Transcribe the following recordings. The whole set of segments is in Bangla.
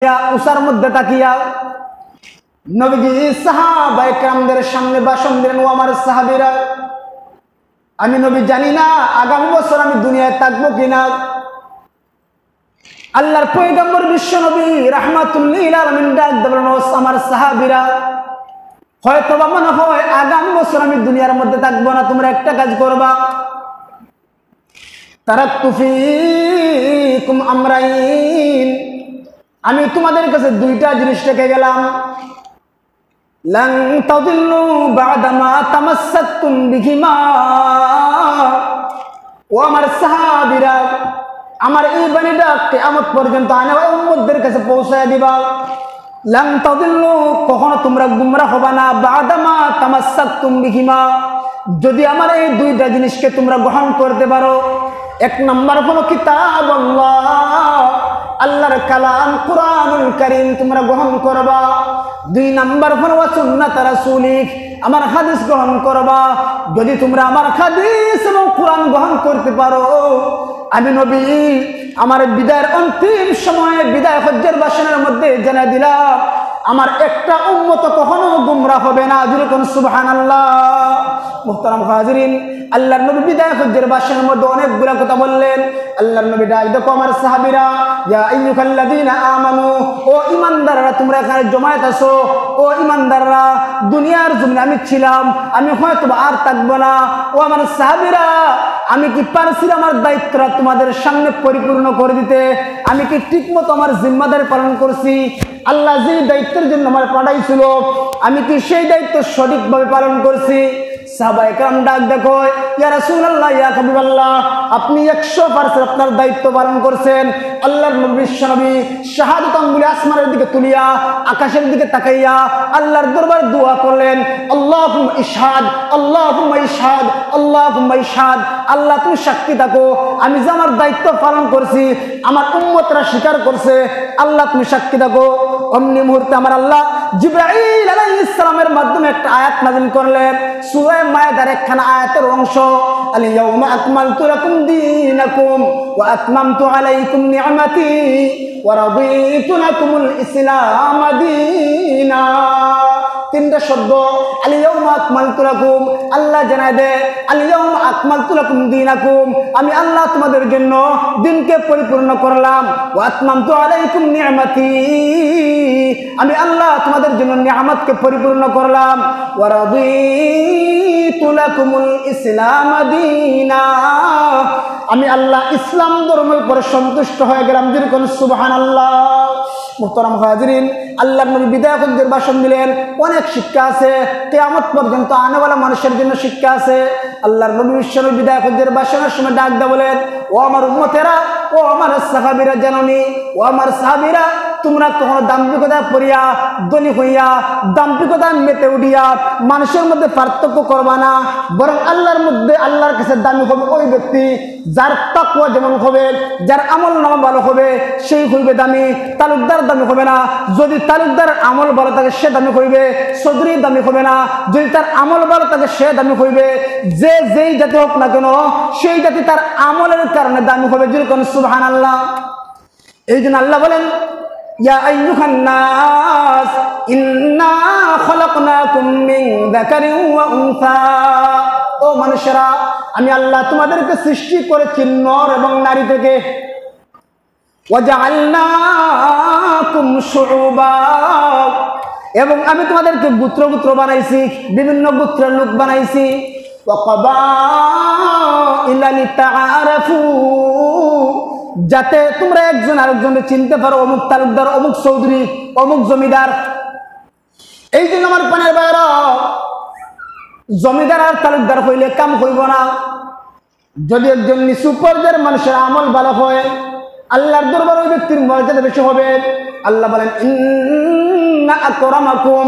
উসার মধ্যে তাকিয়া নবীজি সাহাবায়ে কেরামদের সামনে ভাষণ দিলেন, ও আমার সাহাবীরা, আমি নবী জানি না আগামী বছর আমি দুনিয়ায় থাকবো কিনা। আল্লাহর পয়গম্বর বিশ্ব নবী রাহমাতুল লিল আলামিন ডাক দিলেন, ও আমার সাহাবীরা, হয়তো বা মনে হয় আগামী বছর আমি দুনিয়ার মধ্যে থাকবো না, তোমরা একটা কাজ করবা, তারাকতু ফীকুম আমরাইন, আমি তোমাদের কাছে দুইটা জিনিস রেখে গেলাম, লান তাদিল্লু বা'দা মা তামাসসাকতুম বিহিমা। ও আমার সাহাবীরা, আমার এই বাণীটা কিয়ামত পর্যন্ত আনা উম্মতদের কাছে পৌঁছায় দিবা। লান তাদিল্লু, কখনো তোমরা গুমরাহ হবে না, বা'দা মা তামাসসাকতুম বিহিমা, যদি আমার এই দুইটা জিনিসকে তোমরা গ্রহণ করতে পারো। এক নম্বর হলো কিতাবুল্লাহ, আল্লাহর কালাম কুরআনুল কারীম তোমরা গ্রহণ করবা। দুই নম্বর হলো সুন্নাত রাসূলিক, আমার হাদিস গ্রহণ করবা। যদি তোমরা আমার হাদিস এবং কুরআন গ্রহণ করতে পারো, আমি নবী আমার বিদায়ের অন্তিম সময়ে বিদায় হজ্জের ভাষণের মধ্যে জানিয়ে দিলাম, আমার একটা উম্মত কখনো গুমরাহ হবে না। যেরকম সুবহানাল্লাহ। মুহতারাম হাজিরিন, আল্লাহর নবী বিদায় হজ্জের ভাষণের মধ্যে অনেকগুলো কথা বললেন। আল্লাহর নবী ডাক দেখো আমার সাহাবীরা, ইয়া আইয়ুহাল্লাযীনা আমানু, ও ঈমানদাররা তোমরা এখানে জমায়েত আছো। ও ঈমানদাররা, দুনিয়ার জমিনে আমি ছিলাম, আমি হয়তো আর থাকবো না। ও আমার সাহাবীরা, আমি কি পারছি আমার দায়িত্বটা তোমাদের সামনে পরিপূর্ণ করে দিতে? আমি কি ঠিকমতো আমার জিম্মাদারি পালন করছি? আল্লাহ যে দায়িত্বের জন্য আমার পাঠাইছিল, আমি কি সেই দায়িত্ব সঠিকভাবে পালন করছি? সাহাবায়ে কেরাম ডাক দেখো, ইয়া রাসূলুল্লাহ, ইয়া হাবিবাল্লাহ, আপনি 100% আপনার দায়িত্ব পালন করছেন। আল্লাহর নবী বিশ্বনবী শাহাদাত আঙ্গুলি আসমানের দিকে তুলিয়া আকাশের দিকে তাকাইয়া আল্লাহর দরবারে দোয়া করলেন, আল্লাহুম্মা ইশহাদ, আল্লাহুম্মা ইশহাদ, আল্লাহুম্মা ইশহাদ। আল্লাহ তুমি সাক্ষী থাকো, আমি যে আমার দায়িত্ব পালন করছি, আমার উম্মতরা স্বীকার করছে, আল্লাহ তুমি সাক্ষী থাকো। অমনি মুহূর্তে আমার আল্লাহ জিবরাইল আলাইহিস সালামের মাধ্যমে একটা আয়াত নাযিল করলেন, সূরা মায়েদার একখানা আয়াতের অংশ, আল ইয়াউমা আকমালতু লাকুম দীনাকুম ওয়া আতমামতু আলাইকুম নি'মাতি ওয়া রাদিতু লাকুমুল ইসলাম দীনা। তিনটা শব্দ, আল ইয়াউমা আকমালতু লাকুম, আল্লাহ জানায় দেয় আল ইয়াউমা আকমালতু লাকুম দীনাকুম, আমি আল্লাহ তোমাদের জন্য দিনকে পরিপূর্ণ করলাম। ওয়া আতমামতু আলাইকুম নি'মাতি, আমি আল্লাহ তোমাদের জন্য নিয়ামতকে পরিপূর্ণ করলাম। ওয়া রাদিতু লাকুমুল ইসলাম দীনা, আমি আল্লাহ ইসলাম ধর্মের উপর সন্তুষ্ট হয়ে গেলাম। যেরকম সুবহানাল্লাহ। মুহতারাম হাজিরিন, আল্লাহর নবী বিদায় হজ্জের ভাষণ দিলেন, অনেক শিক্ষা আছে, কিয়ামত পর্যন্ত আনেওয়ালা মানুষের জন্য শিক্ষা আছে। আল্লাহর নবী বিশ্বনবী বিদায় হজ্জের ভাষণের সময় ডাক দেয়া বলেন, ও আমার উম্মতেরা, ও আমার সাহাবীরা, জানোনি, ও আমার সাহাবীরা, তোমরা কখনো দাম্ভিকতা পড়িয়া ধনী হইয়া দাম্ভিকতা মেতে উঠিয়া মানুষের মধ্যে পার্থক্য করবা না, বরং আল্লাহর মধ্যে আল্লাহর কাছে দামি হবে ওই ব্যক্তি যার তাকওয়া যেমন হবে, যার আমল নামা ভালো হবে, সেই হইবে দামি। তালুকদার দামি হবে না, যদি তালুকদার আমল ভালো থাকে সে দামি হইবে। চৌধুরী দামি হবে না, যদি তার আমল ভালো থাকে সে দামি হইবে। যে যেই জাতি হোক না কেন, সেই জাতি তার আমলের কারণে দামি হবে। যেরকম সুবহানাল্লাহ। এই জন্য আল্লাহ বলেন, ইয়া আইয়ুহান নাস ইন্না খলাকনাকুম মিন যাকারিন ওয়া উনসা, ও মানুষেরা, আমি আল্লাহ তোমাদেরকে সৃষ্টি করেছি নর এবং নারী থেকে। ওয়া জাআলনাকুম শুউবা, এবং আমি তোমাদেরকে গোত্র গোত্র বানাইছি, বিভিন্ন গোত্রের লোক বানাইছি। ওয়া ক্বাবাইলা লিতাআরাফু, যাতে তোমরা একজন আরেকজনকে চিনতে পারো, অমুক তালুকদার, অমুক চৌধুরী, অমুক জমিদার। এই জন্য আমার পানের বাইরা, জমিদার আর তালুকদার হইলে কাম হইব না। যদি একজন নিচু পর্যায়ের মানুষের আমল ভালো হয়, আল্লাহর দরবার ওই ব্যক্তির মর্যাদা বেশি হবে। আল্লাহ বলেন, ইন্না আকরামাকুম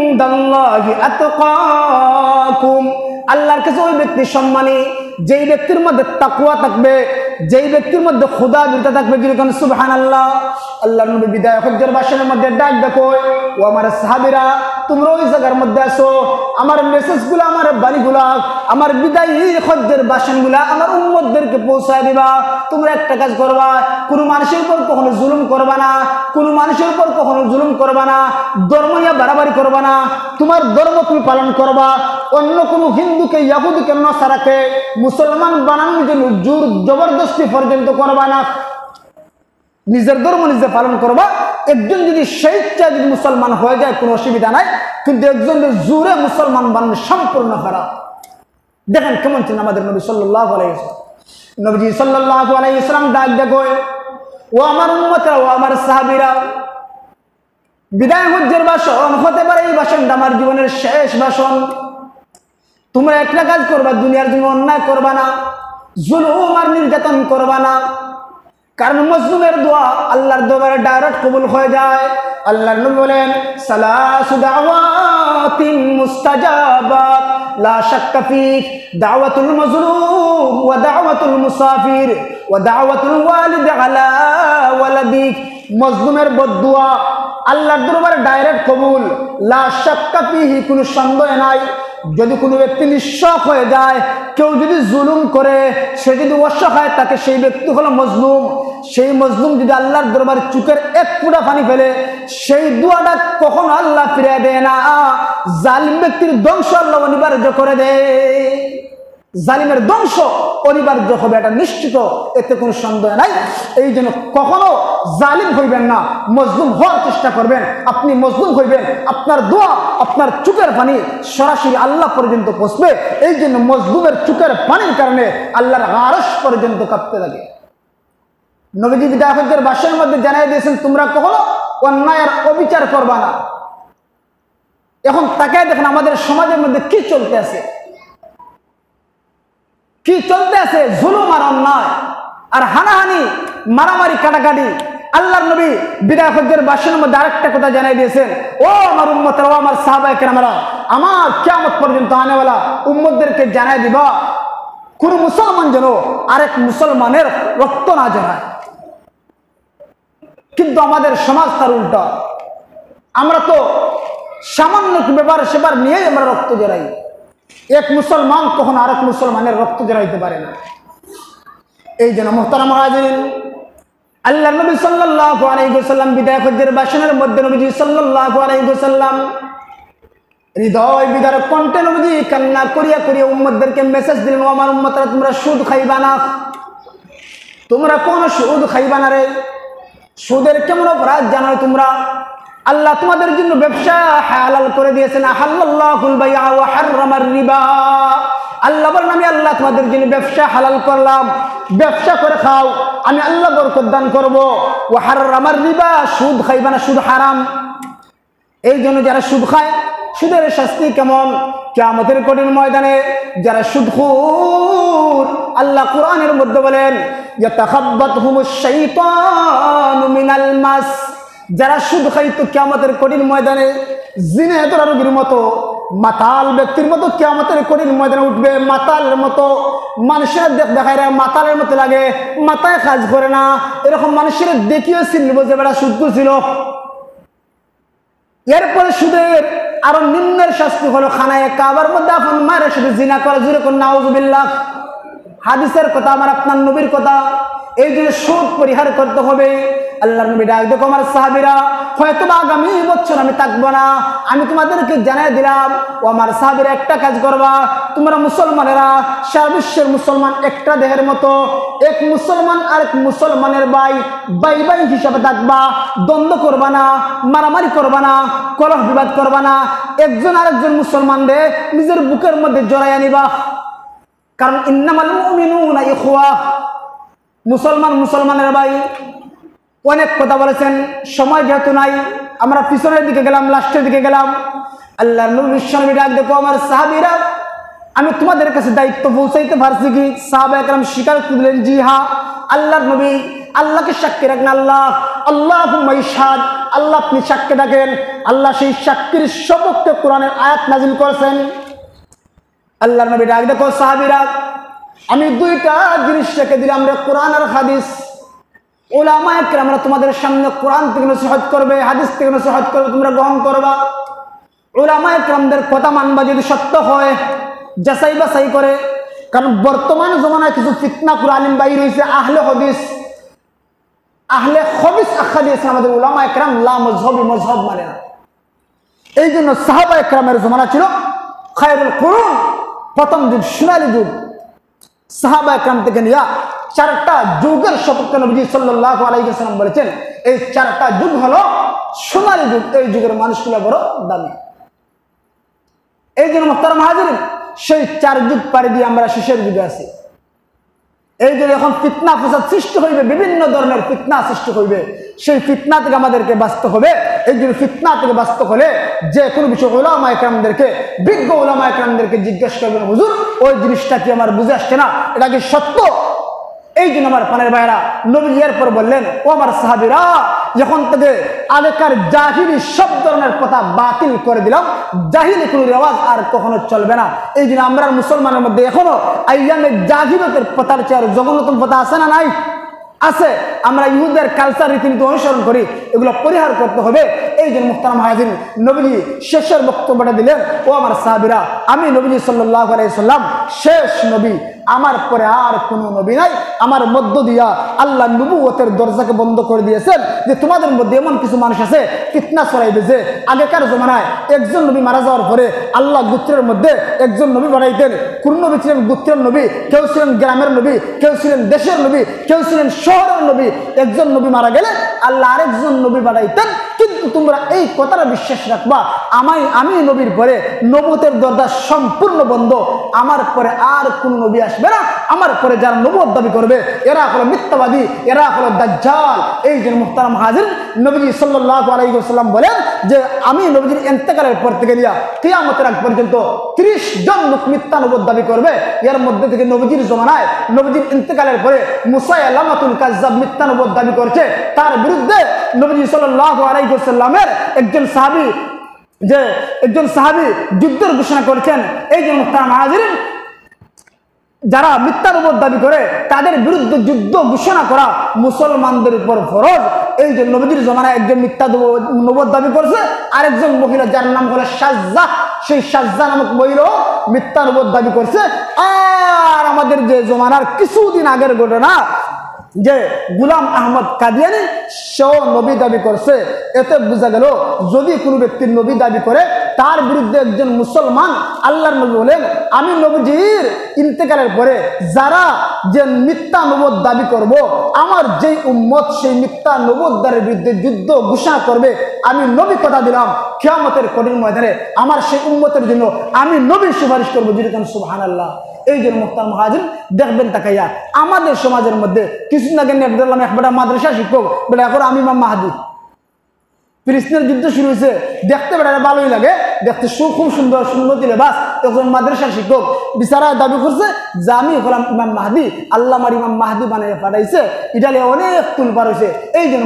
ইনদাল্লাহি আতকাকুম, আল্লাহর কাছে ওই ব্যক্তি সম্মানী যেই ব্যক্তির মধ্যে তাকওয়া থাকবে, যেই ব্যক্তির মধ্যে খোদা ভীরতা থাকবে, যেরকম সুবহানাল্লাহ। আল্লাহর নবী বিদায় হজ্জের ভাষণের মধ্যে ডাক দেখো, ও আমার সাহাবীরা, তোমরা ওই জায়গার মধ্যে আসো, আমার মেসেজগুলো, আমার বাণীগুলা, আমার বিদায়ী হজ্জের ভাষণগুলা আমার উম্মতদেরকে পৌঁছায় দিবা। তোমরা একটা কাজ করবা, কোনো মানুষের উপর কখনো জুলুম করবা না, কোনো মানুষের উপর কখনো জুলুম করবা না, ধর্ম নিয়ে বাড়াবাড়ি করবা না, তোমার ধর্ম তুমি পালন করবা। অন্য কোনো হিন্দুকে, ইয়াহুদিকে, নাসারাকে মুসলমান বানানোর জন্য জোর জবরদস্তি পর্যন্ত করবা না। নিজের ধর্ম নিজে পালন করবা। একজন যদি স্বেচ্ছায় যদি মুসলমান হয়ে যায় কোনো অসুবিধা নাই, কিন্তু একজন জোরে মুসলমান বানানো সম্পূর্ণ খারাপ। দেখেন কেমন ছিলেন আমাদের নবী সাল্লাল্লাহু আলাইহি ওয়াসাল্লাম। নবীজি সাল্লাল্লাহু আলাইহি ওয়াসাল্লাম ডাক দেখো, ও আমার উম্মতরা, ও আমার সাহাবীরা, বিদায় হজ্জের ভাষণ হতে পারে এই ভাষণটা আমার জীবনের শেষ ভাষণ। তোমরা একটা কাজ করবা, দুনিয়ার জন্য অন্যায় করবা না, জুলুম আর নির্যাতন করবা না। কারণ মজলুমের দোয়া আল্লাহর দরবারে ডাইরেক্ট কবুল হয়ে যায়। আল্লাহর নবী বলেন, সালাসু দাওয়াতিন মুস্তাজাবাত লা শাক্কা ফিহ, দাওয়াতুল মাজলুম ওয়া দাওয়াতুল মুসাফির ওয়া দাওয়াতুল ওয়ালিদ আলা ওয়ালাদিক। মজলুমের বদদুয়া আল্লাহর দরবারে ডাইরেক্ট কবুল, লা শাক্কা ফিহি, কোনো সন্দেহ নাই। যদি কোনো ব্যক্তি নিঃস্ব হয়ে যায়, কেউ যদি জুলুম করে, সে যদি অসহায় থাকে, সেই ব্যক্তি হলো মজলুম। সেই মজলুম যদি আল্লাহর দরবারে চোখের এক ফোঁটা পানি ফেলে, সেই দোয়াটা কখনো আল্লাহ ফিরিয়ে দেয় না। জালিম ব্যক্তির ধ্বংস আল্লাহ অনিবার্য করে দেয়। জালিমের ধ্বংস অনিবার্য হবে, এটা নিশ্চিত, এতে কোনো সন্দেহ নাই। এই জন্য কখনো জালিম হইবেন না, মজলুম হওয়ার চেষ্টা করবেন। আপনি মজলুম হইবেন, আপনার দোয়া, আপনার চোখের পানি সরাসরি আল্লাহ পর্যন্ত পৌঁছবে। এই জন্য মজলুমের চোখের পানির কারণে আল্লাহর আরশ পর্যন্ত কাঁপতে লাগে। নবীজি বিদায় হজ্জের ভাষণের মধ্যে জানাই দিয়েছেন, তোমরা কখনো অন্যায়ের অবিচার করবা না। এখন তাকায় দেখেন আমাদের সমাজের মধ্যে কি চলতে আছে, কি চলতে আছে, জুলুম আর অন্যায় আর হানাহানি, মারামারি, কাটাকাটি। আল্লাহর নবী বিদায় হজ্জের ভাষণের মধ্যে আরেকটা কথা জানাই দিয়েছেন, ও আমার উম্মতরা, ও আমার সাহাবায়ে কেরামরা, আমার কিয়ামত পর্যন্ত আনেওয়ালা উম্মতদেরকে জানাই দিবা, কোন মুসলমান যেন আরেক মুসলমানের রক্ত না জড়ায়। কিন্তু আমাদের সমাজ তার উল্টা। আমরা তো সামান্য ব্যাপার সেবার নিয়েই আমরা রক্ত জড়াই। এক মুসলমান কখনো আরেক মুসলমানের রক্ত জড়াইতে পারে না। এই জন্য মুহতারাম হাজিরিন, আল্লাহ নবী সাল্লাল্লাহু আলাইহি ওয়াসাল্লাম বিদায় হজ্জের ভাষণের মধ্যে নবীজি সাল্লাল্লাহু আলাইহি ওয়াসাল্লাম হৃদয় বিদারক কণ্ঠে নবীজি কান্না করিয়া করিয়া উম্মতদেরকে মেসেজ দিলেন, ও আমার উম্মতরা, তোমরা সুদ খাইবা না, তোমরা কোন সুদ খাইবা না রে। সুদের কেমন অপরাধ জানো তোমরা? আল্লাহ তোমাদের জন্য ব্যবসা হালাল করে দিয়েছেন। আহাল্লাল্লাহুল বাইআ ওয়া হাররামার রিবা। আল্লাহ বলেন, আমি আল্লাহ তোমাদের জন্য ব্যবসা হালাল করলাম, ব্যবসা করে খাও, আমি আল্লাহ বরকত দান করব। ওয়া হাররামার রিবা, সুদ খাইবা না, সুদ হারাম। এই জন্য যারা সুদ খায়, সুদের শাস্তি কেমন? কিয়ামতের কঠিন ময়দানে যারা সুদখোর, আল্লাহ কোরআনের মধ্যে বলেন, ইয়াতাখাব্বাতুহুমুশ শাইতানু মিনাল মাস। যারা সুদ খাইতো কিয়ামতের কঠিন ময়দানে জিনাতুর রোগীর মতো, মাতাল ব্যক্তির মতো কিয়ামতের কঠিন ময়দানে উঠবে। মাতালের মতো মানুষের দেখায় মাতালের মতো লাগে, মাথায় কাজ করে না, এরকম মানুষের দেখিও চিনব যে বেড়া সুদ ছিল। এরপরে সুদের আরো নিম্নের শাস্তি হলো খানায় কাবার মধ্যে আপন মায়ের সাথে জিনা করা। জুড়ে কোন নাউজুবিল্লাহ। হাদিসের কথা, আমার আপনার নবীর কথা। এই জন্য সুদ পরিহার করতে হবে। আল্লাহর নবী ডাক দেখো, আমার সাহাবীরা, হয়তো আগামী বছর আমি থাকবো না, আমি তোমাদেরকে জানাই দিলাম, ও আমার সাহাবীরা, একটা কাজ করবা, তোমরা মুসলমানেরা, সারা বিশ্বের মুসলমান একটা দেহের মতো, এক মুসলমান আরেক মুসলমানের ভাই ভাই ভাই হিসাবে থাকবা, দ্বন্দ্ব করবা না, মারামারি করবা না, কলহ বিবাদ করবা না, একজন আরেকজন মুসলমানরে নিজের বুকের মধ্যে জড়াইয়া নিবা। কারণ ইন্নামাল মুমিনুনা ইখওয়া, মুসলমান মুসলমানের ভাই। অনেক কথা বলেছেন, সময় যেহেতু নাই, আমরা পিছনের দিকে গেলাম, লাস্টের দিকে গেলাম। আল্লাহর নবী বিশ্বনবী ডাক দেখো, আমার সাহাবীরা, আমি তোমাদের কাছে দায়িত্ব পৌঁছাইতে পারছি কি? সাহাবায়ে কেরাম স্বীকার করলেন, জি হ্যাঁ। আল্লাহর নবী আল্লাহকে সাক্ষী রাখেন, আল্লাহ আল্লাহুম্মা ইশহাদ, আল্লাহ আপনি সাক্ষী রাখেন। আল্লাহ সেই সাক্ষীর সপক্ষে কোরআনের আয়াত নাজিল করেছেন। আল্লাহর নবী ডাক দেখো, সাহাবীরা, আমি দুইটা জিনিস রেখে দিলাম রে, কোরআন আর হাদিস। উলামায়ে কেরামরা তোমাদের সামনে কোরআন থেকে নসিহত করবে, হাদিস থেকে নসিহত করবে, তোমরা গ্রহণ করবা। উলামায়ে কেরামদের কথা মানবা, যদি সত্য হয় যাচাই বাছাই করে। কারণ বর্তমান জমানায় কিছু ফিতনা কুরআনিন বাইর হয়েছে, আহলে হাদিস, আহলে খবিস আখ্যা দিয়েছেন আমাদের উলামায়ে কেরাম, লা মযহবি, মযহব মানে না। এই জন্য সাহাবায়ে কেরামের জমানা ছিল খায়রুল কুরুন, প্রথম যুগ, সোনালী যুগ। সাহাবায়ে কেরাম থেকে নিয়ে 4টা যুগের সপক্ষে নবী সাল্লাল্লাহু আলাইহি ওয়াসাল্লাম বলেছেন এই 4টা যুগ হলো সোনালী যুগ। এই যুগের মানুষগুলো বড় দামি। এই জন্য মুহতারাম হাজিরিন, সেই 4 যুগ পাড়ি দিয়ে আমরা শেষের যুগে আছি। এই জন্য এখন ফিতনা ফাসাদ সৃষ্টি হইবে, বিভিন্ন ধরনের ফিতনা সৃষ্টি হইবে। সেই ফিতনা থেকে আমাদেরকে বাঁচতে হবে। এই জন্য ফিতনা থেকে বাঁচতে হলে যে কোনো বিষয় উলামায়ে কেরামদেরকে, বিজ্ঞ উলামায়ে কেরামদেরকে জিজ্ঞেস করবেন, হুজুর ওই জিনিসটা কি আমার বুঝে আসছে না, এটা কি সত্য? এই জন্য আমার পানের ভাইরা নবী এরপর বললেন, ও আমার সাহাবীরা, যখন থেকে আগেকার জাহিলি সব ধরনের কথা বাতিল করে দিলাম, জাহিলি কোনো রেওয়াজ আর কখনো চলবে না। এই জন্য আমরা মুসলমানের মধ্যে এখনো আইয়ামে জাহিলিয়তের পথার চেয়ে জঘন্যতম পথা আছে না নাই? আছে। আমরা ইহুদের কালচার রীতিনীতি অনুসরণ করি, এগুলো পরিহার করতে হবে। এই জন্য মুহতারাম হাজির, নবীজি শেষের বক্তব্যটা দিলেন, ও আমার সাহাবীরা, আমি নবীজি সাল্লাল্লাহু আলাইহি ওয়াসাল্লাম শেষ নবী, আমার পরে আর কোনো নবী নাই। আমার মধ্য দিয়া আল্লাহ নবুয়তের দরজাকে বন্ধ করে দিয়েছেন যে তোমাদের মধ্যে এমন কিছু মানুষ আছে ফিতনা ছড়াইবে যে আগেকার জমানায় একজন নবী মারা যাওয়ার পরে আল্লাহ গোত্রের মধ্যে একজন নবী বানাইতেন। কোন নবী ছিলেন গোত্রের নবী, কেউ ছিলেন গ্রামের নবী, কেউ ছিলেন দেশের নবী, কেউ ছিলেন শহরের নবী। একজন নবী মারা গেলে আল্লাহ আরেকজন নবী বানাইতেন। কিন্তু তোমরা এই কথাটা বিশ্বাস রাখবা, আমি নবীর পরে নবুয়তের দরজা সম্পূর্ণ বন্ধ, আমার পরে আর কোন নবী আসবে না। আমার পরে যারা নবুয়ত দাবি করবে এরা হলো মিথ্যাবাদী, এরা হলো দাজ্জাল। এই জন্য মুহতারাম হাজির, নবীজি সাল্লাল্লাহু আলাইহি ওয়াসাল্লাম বলেন যে আমি নবীজির ইন্তেকালের পর থেকে নিয়ে কিয়ামতের আগ পর্যন্ত 30 জন লোক মিথ্যা নবুয়ত দাবি করবে। এর মধ্যে থেকে নবীজির জমানায়, নবীজির ইন্তেকালের পরে মুসাইলামাতুল কাজ্জাব মিথ্যা নবুয়ত দাবি করছে। তার বিরুদ্ধে নবীজি সাল্লাল্লাহু আলাইহি ওয়াসাল্লামের একজন সাহাবী যুদ্ধের ঘোষণা করেছেন। এই জন্য মুহতারাম হাজির, যারা মিথ্যা নবুয়ত দাবি করে তাদের বিরুদ্ধে যুদ্ধ ঘোষণা করা মুসলমানদের উপর ফরজ। এই যে নবীজির জমানায় একজন মিথ্যা নবুয়ত দাবি করছে, আরেকজন মহিলা যার নাম হলো সাজ্জা, সেই সাজ্জা নামক মহিলাও মিথ্যা নবুয়ত দাবি করছে। আর আমাদের যে জমানার কিছুদিন আগের ঘটনা যে গোলাম আহমদ কাদিয়ানি, সেও নবী দাবি করছে। এতে বোঝা গেল যদি কোনো ব্যক্তির নবী দাবি করে তার বিরুদ্ধে একজন মুসলমান, আল্লাহর নবী বলেন আমি নবীজির ইন্তেকালের পরে যারা যে মিথ্যা নবুয়ত দাবি করব, আমার যেই উম্মত সেই মিথ্যা নবুয়তদারের বিরুদ্ধে যুদ্ধ ঘোষণা করবে, আমি নবী কথা দিলাম কিয়ামতের কঠিন ময়দানে আমার সেই উম্মতের জন্য আমি নবী সুপারিশ করবো। যেরকম সুবহানাল্লাহ। এই জন্য মুহতারাম হাজির, দেখবেন তাকাইয়া আমাদের সমাজের মধ্যে কিছুদিন আগে নেট দেখলাম একটা মাদ্রাসা শিক্ষক বলে এখন আমি ইমাম মাহদী। ফিলিস্তিনের যুদ্ধ শুরু হয়েছে, দেখতে বেড়া ভালোই লাগে, দেখতে খুব সুন্দর সুন্নতি লেবাস। একজন মাদ্রাসা শিক্ষক বিচারা দাবি করছে যে আমি হলাম ইমাম মাহদী, আল্লাহ আমার ইমাম মাহদী বানিয়ে পাঠাইছে। ইটালি অনেক তুলপার হয়েছে। এই জন্য